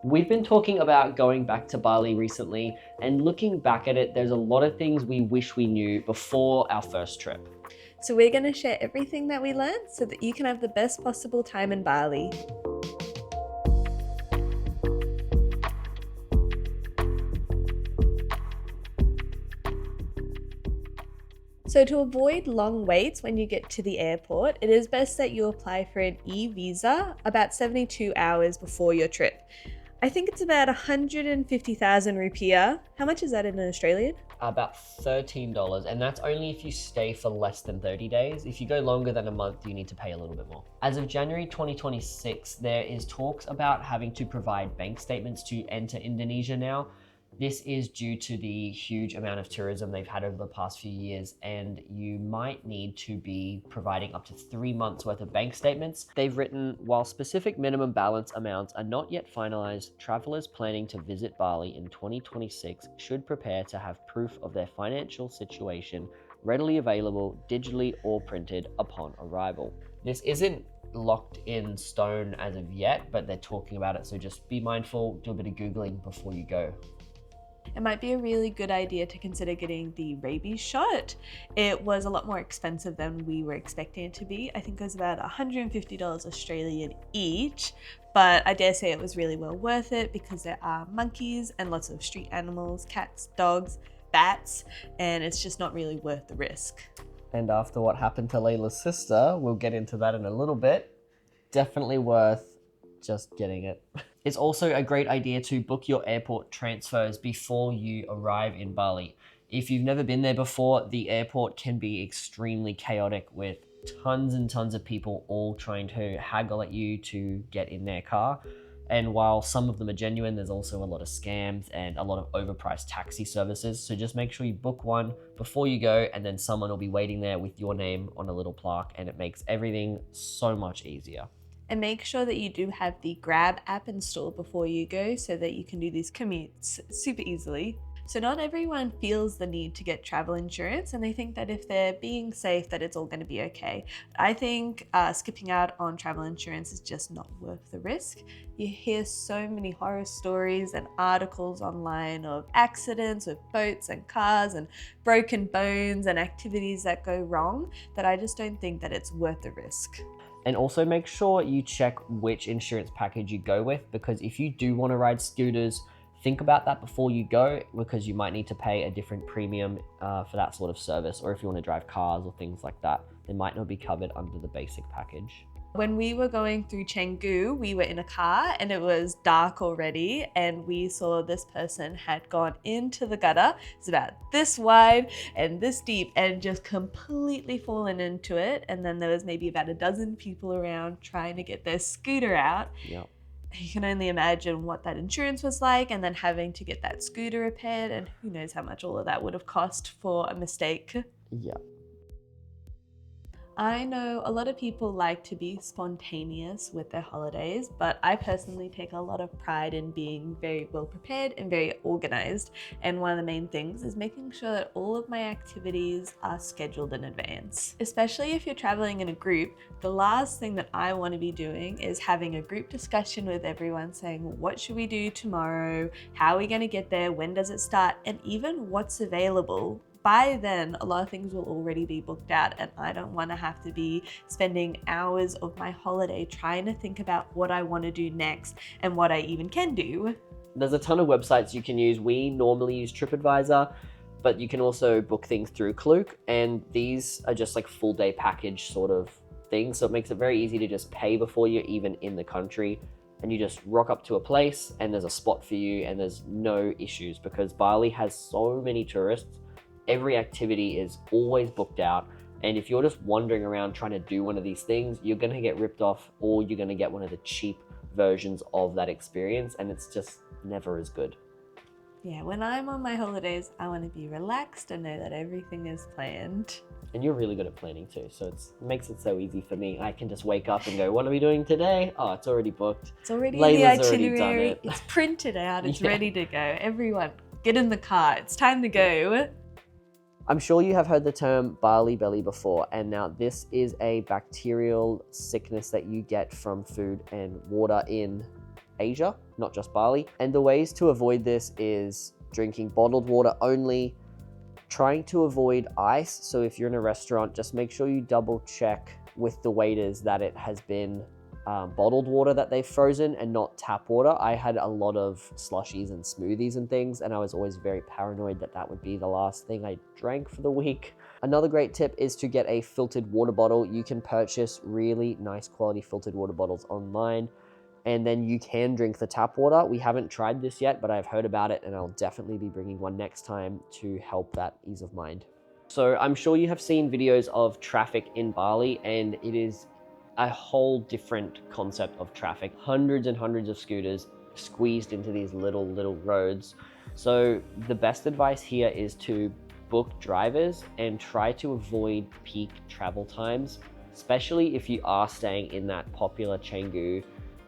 We've been talking about going back to Bali recently, and looking back at it, there's a lot of things we wish we knew before our first trip. So we're going to share everything that we learned so that you can have the best possible time in Bali. So to avoid long waits when you get to the airport, it is best that you apply for an e-visa about 72 hours before your trip. I think it's about 150,000 rupiah. How much is that in Australian? About $13, and that's only if you stay for less than 30 days. If you go longer than a month, you need to pay a little bit more. As of January 2026, there is talks about having to provide bank statements to enter Indonesia now. This is due to the huge amount of tourism they've had over the past few years, and you might need to be providing up to 3 months worth of bank statements. They've written, while specific minimum balance amounts are not yet finalized, travelers planning to visit Bali in 2026 should prepare to have proof of their financial situation readily available digitally or printed upon arrival. This isn't locked in stone as of yet, but they're talking about it, so just be mindful, do a bit of Googling before you go. It might be a really good idea to consider getting the rabies shot. It was a lot more expensive than we were expecting it to be. I think it was about $150 Australian each, but I dare say it was really well worth it because there are monkeys and lots of street animals, cats, dogs, bats, and it's just not really worth the risk. And after what happened to Layla's sister, we'll get into that in a little bit, definitely worth just getting it. It's also a great idea to book your airport transfers before you arrive in Bali. If you've never been there before, the airport can be extremely chaotic with tons and tons of people all trying to haggle at you to get in their car. And while some of them are genuine, there's also a lot of scams and a lot of overpriced taxi services. So just make sure you book one before you go, and then someone will be waiting there with your name on a little plaque, and it makes everything so much easier. And make sure that you do have the Grab app installed before you go so that you can do these commutes super easily. So not everyone feels the need to get travel insurance, and they think that if they're being safe that it's all going to be okay. I think skipping out on travel insurance is just not worth the risk. You hear so many horror stories and articles online of accidents with boats and cars and broken bones and activities that go wrong that I just don't think that it's worth the risk. And also make sure you check which insurance package you go with, because if you do want to ride scooters, think about that before you go, because you might need to pay a different premium for that sort of service. Or if you want to drive cars or things like that, they might not be covered under the basic package. When we were going through Canggu, we were in a car and it was dark already, and we saw this person had gone into the gutter. It's about this wide and this deep and just completely fallen into it. And then there was maybe about a dozen people around trying to get their scooter out. Yep. You can only imagine what that insurance was like, and then having to get that scooter repaired, and who knows how much all of that would have cost for a mistake. Yeah. I know a lot of people like to be spontaneous with their holidays, but I personally take a lot of pride in being very well prepared and very organized. And one of the main things is making sure that all of my activities are scheduled in advance. Especially if you're traveling in a group, the last thing that I want to be doing is having a group discussion with everyone saying, what should we do tomorrow? How are we going to get there? When does it start? And even what's available. By then, a lot of things will already be booked out, and I don't want to have to be spending hours of my holiday trying to think about what I want to do next and what I even can do. There's a ton of websites you can use. We normally use TripAdvisor, but you can also book things through Klook, and these are just like full day package sort of things. So it makes it very easy to just pay before you're even in the country, and you just rock up to a place and there's a spot for you and there's no issues, because Bali has so many tourists. Every activity is always booked out, and if you're just wandering around trying to do one of these things, you're going to get ripped off, or you're going to get one of the cheap versions of that experience, and it's just never as good. Yeah, when I'm on my holidays, I want to be relaxed and know that everything is planned. And you're really good at planning too, so it makes it so easy for me. I can just wake up and go, what are we doing today? Oh, it's already booked. It's already Layla's in the already done itinerary. it. It's printed out. It's Yeah. ready to go. Everyone, get in the car. It's time to go. I'm sure you have heard the term Bali Belly before, and now this is a bacterial sickness that you get from food and water in Asia, not just Bali. And the ways to avoid this is drinking bottled water only, trying to avoid ice. So if you're in a restaurant, just make sure you double check with the waiters that it has been bottled water that they've frozen and not tap water. I had a lot of slushies and smoothies and things, and I was always very paranoid that that would be the last thing I drank for the week. Another great tip is to get a filtered water bottle. You can purchase really nice quality filtered water bottles online, and then you can drink the tap water. We haven't tried this yet, but I've heard about it, and I'll definitely be bringing one next time to help that ease of mind. So I'm sure you have seen videos of traffic in Bali, and it is a whole different concept of traffic. Hundreds and hundreds of scooters squeezed into these little roads. So the best advice here is to book drivers and try to avoid peak travel times, especially if you are staying in that popular Canggu,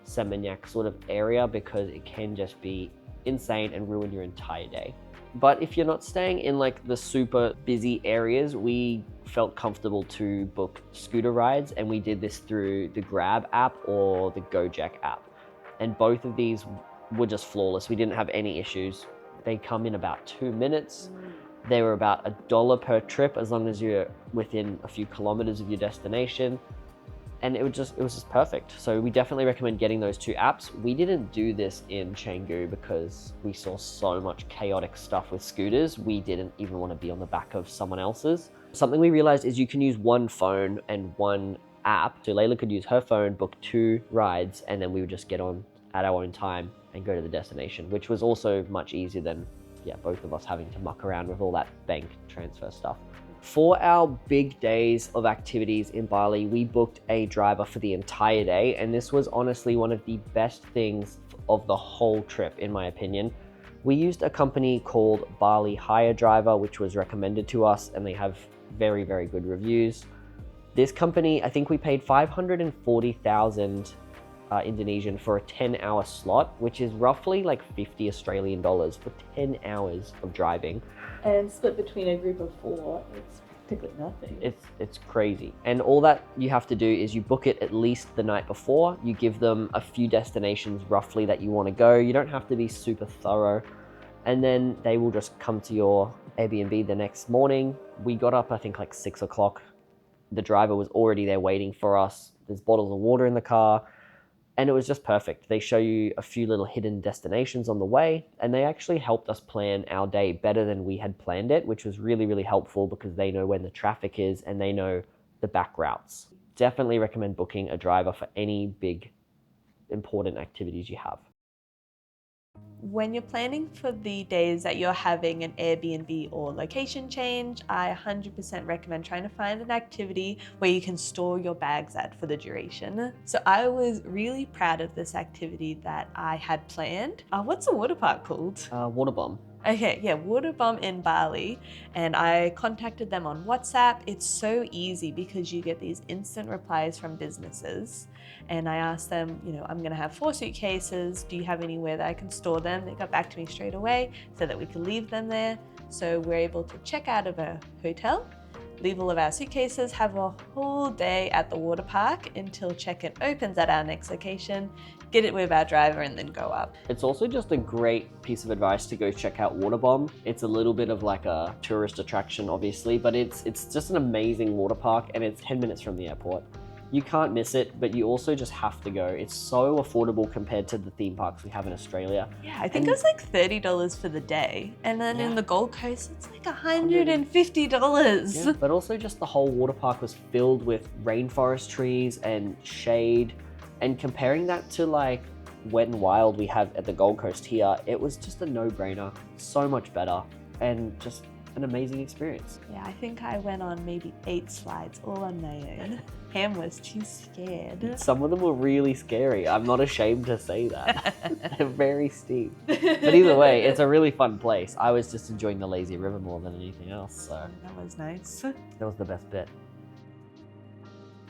Seminyak sort of area, because it can just be insane and ruin your entire day. But if you're not staying in like the super busy areas, we felt comfortable to book scooter rides, and we did this through the Grab app or the Gojek app. And both of these were just flawless. We didn't have any issues. They come in about 2 minutes. They were about $1 per trip as long as you're within a few kilometers of your destination. And it was just perfect. So we definitely recommend getting those two apps. We didn't do this in Canggu because we saw so much chaotic stuff with scooters. We didn't even want to be on the back of someone else's. Something we realized is you can use one phone and one app. So Layla could use her phone, book 2 rides, and then we would just get on at our own time and go to the destination, which was also much easier than both of us having to muck around with all that bank transfer stuff. For our big days of activities in Bali, we booked a driver for the entire day, and this was honestly one of the best things of the whole trip, in my opinion. We used a company called Bali Hire Driver, which was recommended to us, and they have very, very good reviews. This company, I think we paid 540,000 Indonesian for a 10-hour slot, which is roughly like 50 Australian dollars for 10 hours of driving. And split between a group of 4, it's practically nothing. It's crazy. And all that you have to do is you book it at least the night before. You give them a few destinations roughly that you want to go. You don't have to be super thorough. And then they will just come to your Airbnb the next morning. We got up, I think like 6 o'clock. The driver was already there waiting for us. There's bottles of water in the car. And it was just perfect. They show you a few little hidden destinations on the way, and they actually helped us plan our day better than we had planned it, which was really, really helpful because they know when the traffic is and they know the back routes. Definitely recommend booking a driver for any big, important activities you have. When you're planning for the days that you're having an Airbnb or location change, I 100% recommend trying to find an activity where you can store your bags at for the duration. So I was really proud of this activity that I had planned. What's the water park called? Water bomb. Okay, yeah, Water Bomb in Bali, and I contacted them on WhatsApp. It's so easy because you get these instant replies from businesses, and I asked them, I'm gonna have 4 suitcases. Do you have anywhere that I can store them? They got back to me straight away so that we could leave them there. So we're able to check out of a hotel, leave all of our suitcases, have a whole day at the water park until check-in opens at our next location, get it with our driver, and then go up. It's also just a great piece of advice to go check out Water Bomb. It's a little bit of like a tourist attraction, obviously, but it's just an amazing water park, and it's 10 minutes from the airport. You can't miss it, but you also just have to go. It's so affordable compared to the theme parks we have in Australia. Yeah, I think it was like $30 for the day. And then in the Gold Coast, it's like $150. Yeah, but also just the whole water park was filled with rainforest trees and shade. And comparing that to like Wet n Wild we have at the Gold Coast here, it was just a no-brainer. So much better and just an amazing experience. Yeah, I think I went on maybe 8 slides all on my own. Ham was too scared. Some of them were really scary. I'm not ashamed to say that. They're very steep. But either way, it's a really fun place. I was just enjoying the lazy river more than anything else, so. That was nice. That was the best bit.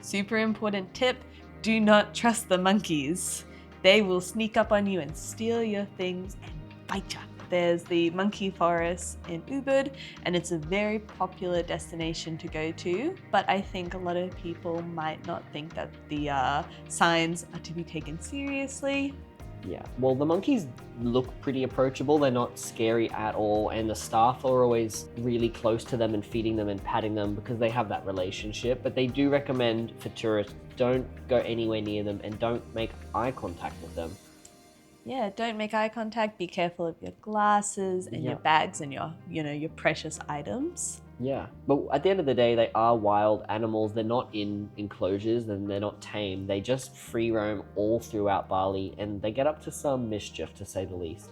Super important tip, do not trust the monkeys. They will sneak up on you and steal your things and bite you. There's the monkey forest in Ubud, and it's a very popular destination to go to, but I think a lot of people might not think that the signs are to be taken seriously. Yeah, well, the monkeys look pretty approachable. They're not scary at all, and the staff are always really close to them and feeding them and patting them because they have that relationship. But they do recommend for tourists, don't go anywhere near them and don't make eye contact with them. Yeah, don't make eye contact. Be careful of your glasses and your bags and your precious items. Yeah, but at the end of the day, they are wild animals. They're not in enclosures and they're not tame. They just free roam all throughout Bali, and they get up to some mischief, to say the least.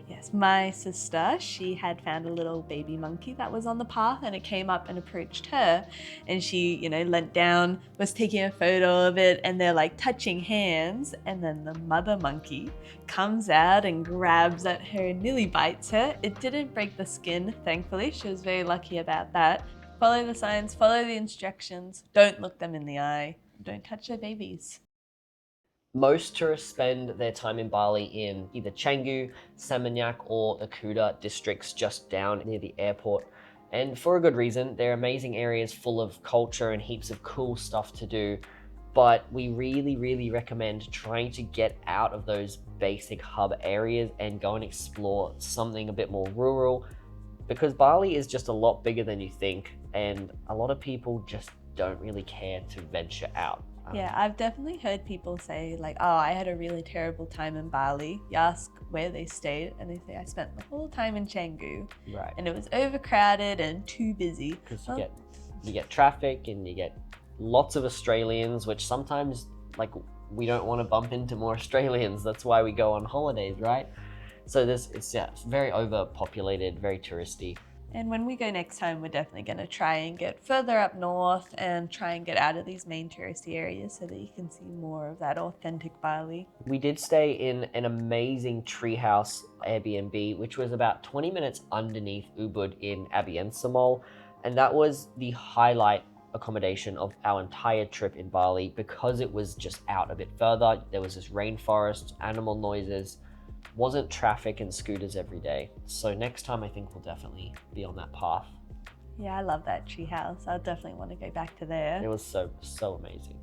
Yes, my sister, she had found a little baby monkey that was on the path, and it came up and approached her, and she, leant down, was taking a photo of it, and they're like touching hands, and then the mother monkey comes out and grabs at her and nearly bites her. It didn't break the skin, thankfully. She was very lucky about that. Follow the signs, follow the instructions, don't look them in the eye, don't touch their babies. Most tourists spend their time in Bali in either Canggu, Seminyak, or the Kuta districts just down near the airport. And for a good reason. They're amazing areas full of culture and heaps of cool stuff to do. But we really, really recommend trying to get out of those basic hub areas and go and explore something a bit more rural, because Bali is just a lot bigger than you think, and a lot of people just don't really care to venture out. Yeah, I've definitely heard people say like, oh, I had a really terrible time in Bali. You ask where they stayed and they say, I spent the whole time in Canggu. Right. And it was overcrowded and too busy. Because you get traffic and you get lots of Australians, which sometimes we don't want to bump into more Australians. That's why we go on holidays, right? So it's very overpopulated, very touristy. And when we go next time, we're definitely going to try and get further up north and try and get out of these main touristy areas so that you can see more of that authentic Bali. We did stay in an amazing treehouse Airbnb, which was about 20 minutes underneath Ubud in Amiens Mall. And that was the highlight accommodation of our entire trip in Bali because it was just out a bit further. There was this rainforest, animal noises, wasn't traffic and scooters every day. So next time I think we'll definitely be on that path. Yeah, I love that tree house. I definitely want to go back to there. It was so amazing.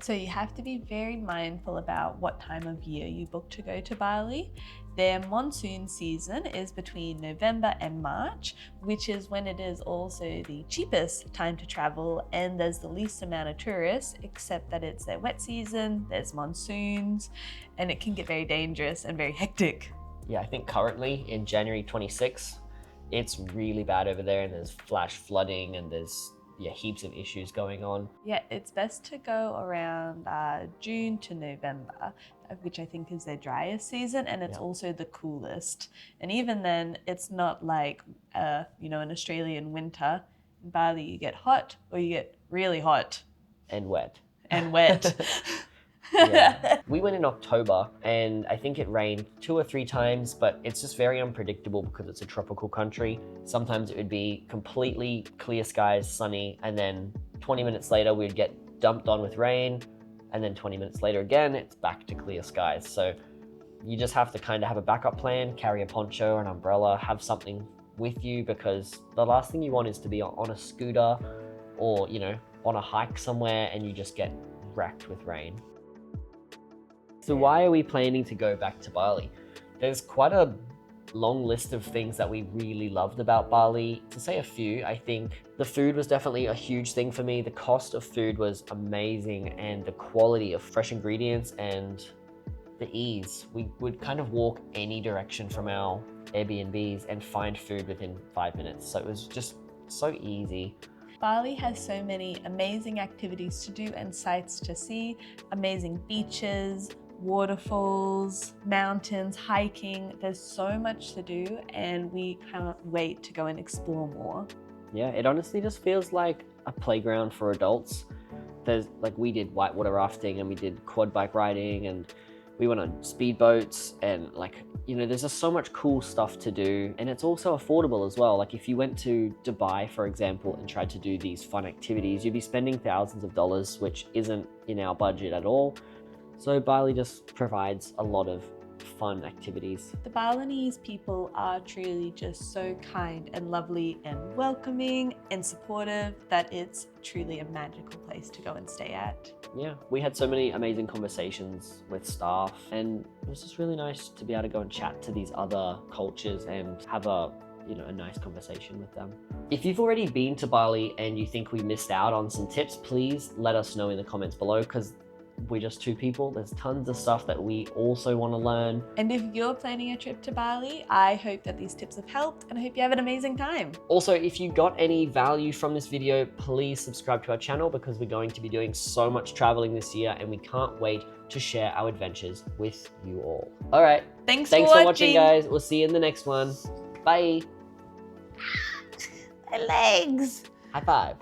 So you have to be very mindful about what time of year you book to go to Bali. Their monsoon season is between November and March, which is when it is also the cheapest time to travel, and there's the least amount of tourists, except that it's their wet season, there's monsoons, and it can get very dangerous and very hectic. Yeah, I think currently in January 26, it's really bad over there, and there's flash flooding and there's heaps of issues going on. Yeah, it's best to go around June to November, which I think is their driest season, and it's also the coolest. And even then, it's not like an Australian winter. In Bali, you get hot or you get really hot. And wet. And wet. Yeah. We went in October and I think it rained 2 or 3 times, but it's just very unpredictable because it's a tropical country. Sometimes it would be completely clear skies, sunny, and then 20 minutes later we'd get dumped on with rain, and then 20 minutes later again, it's back to clear skies. So you just have to kind of have a backup plan, carry a poncho, an umbrella, have something with you, because the last thing you want is to be on a scooter or, on a hike somewhere and you just get wrecked with rain. So why are we planning to go back to Bali? There's quite a long list of things that we really loved about Bali. To say a few, I think the food was definitely a huge thing for me. The cost of food was amazing, and the quality of fresh ingredients and the ease. We would kind of walk any direction from our Airbnbs and find food within 5 minutes. So it was just so easy. Bali has so many amazing activities to do and sights to see, amazing beaches, waterfalls, mountains, hiking. There's so much to do and we can't wait to go and explore more. Yeah, it honestly just feels like a playground for adults. There's we did whitewater rafting and we did quad bike riding and we went on speedboats and there's just so much cool stuff to do, and it's also affordable as well. If you went to Dubai, for example, and tried to do these fun activities, you'd be spending thousands of dollars, which isn't in our budget at all. So Bali just provides a lot of fun activities. The Balinese people are truly just so kind and lovely and welcoming and supportive that it's truly a magical place to go and stay at. Yeah, we had so many amazing conversations with staff, and it was just really nice to be able to go and chat to these other cultures and have a nice conversation with them. If you've already been to Bali and you think we missed out on some tips, please let us know in the comments below, because we're just two people. There's tons of stuff that we also want to learn. And if you're planning a trip to Bali, I hope that these tips have helped, and I hope you have an amazing time. Also, if you got any value from this video, please subscribe to our channel, because we're going to be doing so much traveling this year and we can't wait to share our adventures with you all. All right. Thanks for for watching, guys. We'll see you in the next one. Bye. My legs. High five.